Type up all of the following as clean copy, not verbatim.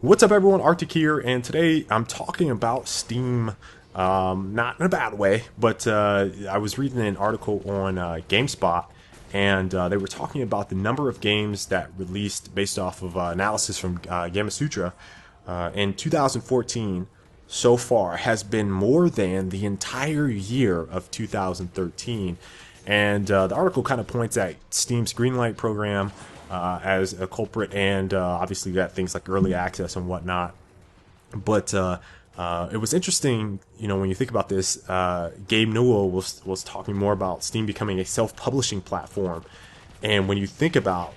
What's up, everyone? Arctic here, and today I'm talking about Steam. Not in a bad way, but I was reading an article on GameSpot, and they were talking about the number of games that released based off of analysis from Gamasutra in 2014 so far has been more than the entire year of 2013. And the article kind of points at Steam's Greenlight program as a culprit, and obviously got things like early access and whatnot. But it was interesting, when you think about this. Gabe Newell was talking more about Steam becoming a self-publishing platform, and when you think about,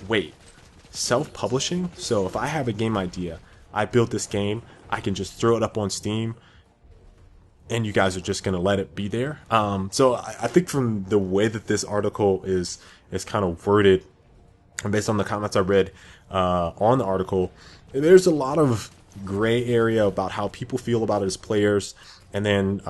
wait, self-publishing? So if I have a game idea, I build this game, I can just throw it up on Steam, and you guys are just going to let it be there. So I think from the way that this article is kind of worded, and based on the comments I read on the article, there's a lot of gray area about how people feel about it as players. And then,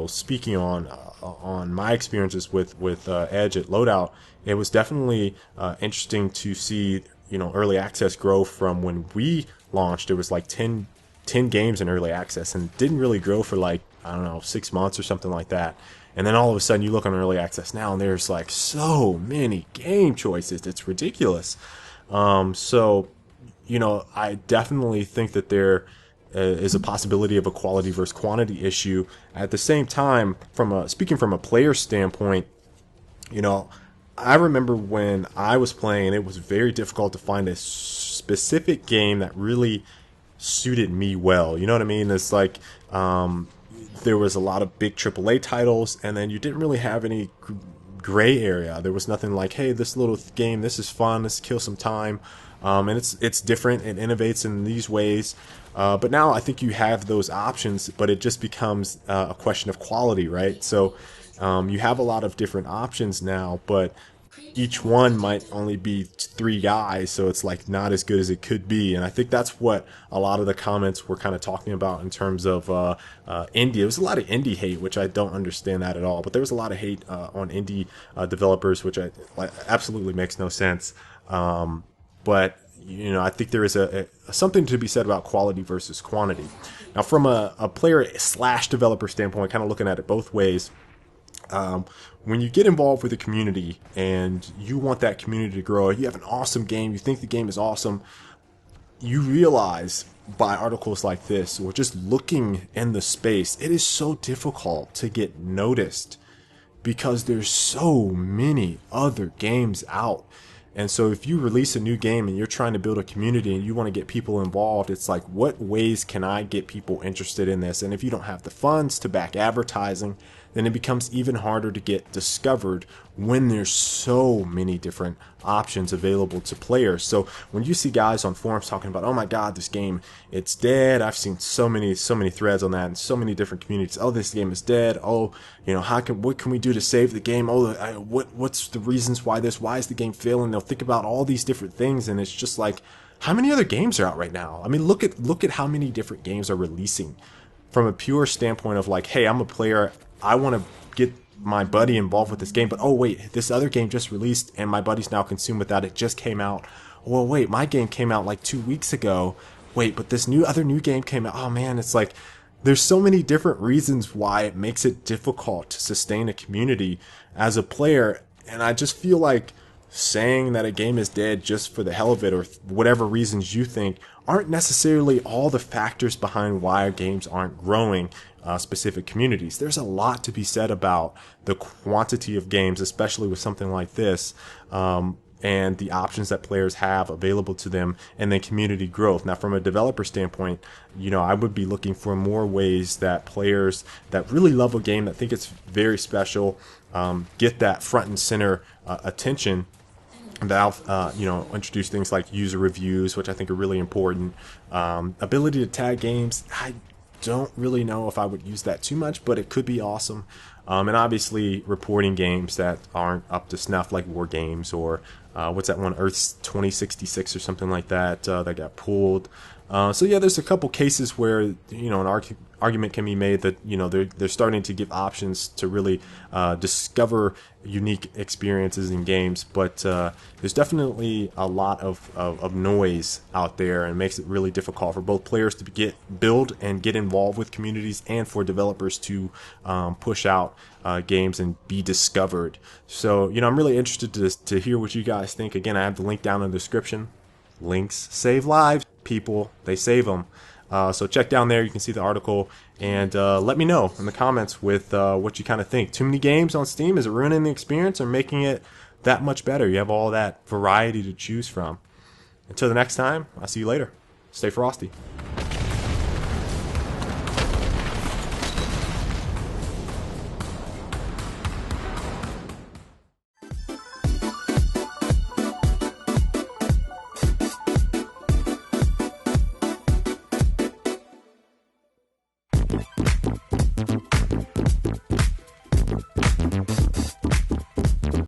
speaking on my experiences with Edge at Loadout, it was definitely interesting to see early access grow from when we launched. It was like 10 games in early access, and didn't really grow for 6 months or something like that. And then all of a sudden you look on early access now, and there's like so many game choices. It's ridiculous. So I definitely think that there is a possibility of a quality versus quantity issue. At the same time, speaking from a player standpoint, I remember when I was playing, it was very difficult to find a specific game that really suited me well. You know what I mean? It's like there was a lot of big AAA titles, and then you didn't really have any gray area. There was nothing like, hey, this little game, this is fun, let's kill some time. And it's different, it innovates in these ways. But now I think you have those options, but it just becomes a question of quality, right? So you have a lot of different options now, but each one might only be 3 guys, so it's like not as good as it could be. And I think that's what a lot of the comments were kind of talking about in terms of indie. There was a lot of indie hate, which I don't understand that at all, but there was a lot of hate on indie developers, which absolutely makes no sense. But I think there is a something to be said about quality versus quantity. Now, from a player / developer standpoint, kind of looking at it both ways, when you get involved with a community and you want that community to grow, you have an awesome game, you think the game is awesome, you realize by articles like this, or just looking in the space, it is so difficult to get noticed because there's so many other games out. And so if you release a new game and you're trying to build a community and you want to get people involved, it's like, what ways can I get people interested in this? And if you don't have the funds to back advertising, then it becomes even harder to get discovered when there's so many different options available to players. So when you see guys on forums talking about, oh my God, this game, it's dead. I've seen so many threads on that and so many different communities. Oh, this game is dead. Oh, what can we do to save the game? Oh, what's the reasons why is the game failing? They'll think about all these different things, and it's just like, how many other games are out right now? I mean, look at how many different games are releasing. From a pure standpoint of like, hey, I'm a player, I want to get my buddy involved with this game, but oh wait, this other game just released and my buddy's now consumed with that. It just came out. Well, wait, my game came out like 2 weeks ago. Wait, but this new game came out. Oh man, it's like there's so many different reasons why it makes it difficult to sustain a community as a player. And I just feel like saying that a game is dead just for the hell of it, or whatever reasons you think, aren't necessarily all the factors behind why games aren't growing specific communities. There's a lot to be said about the quantity of games, especially with something like this, and the options that players have available to them, and then community growth. Now, from a developer standpoint, I would be looking for more ways that players that really love a game, that think it's very special, get that front and center attention. Valve, introduce things like user reviews, which I think are really important. Ability to tag games, I don't really know if I would use that too much, but it could be awesome. And obviously reporting games that aren't up to snuff, like War Games or what's that one, Earth 2066 or something like that, that got pulled. So yeah, there's a couple cases where an argument can be made that they're starting to give options to really discover unique experiences in games, but there's definitely a lot of noise out there, and it makes it really difficult for both players to build and get involved with communities, and for developers to push out games and be discovered. So I'm really interested to hear what you guys think. Again, I have the link down in the description. Links save lives, people. They save them. So check down there. You can see the article, and let me know in the comments with what you kind of think. Too many games on Steam? Is it ruining the experience or making it that much better? You have all that variety to choose from. Until the next time, I'll see you later. Stay frosty.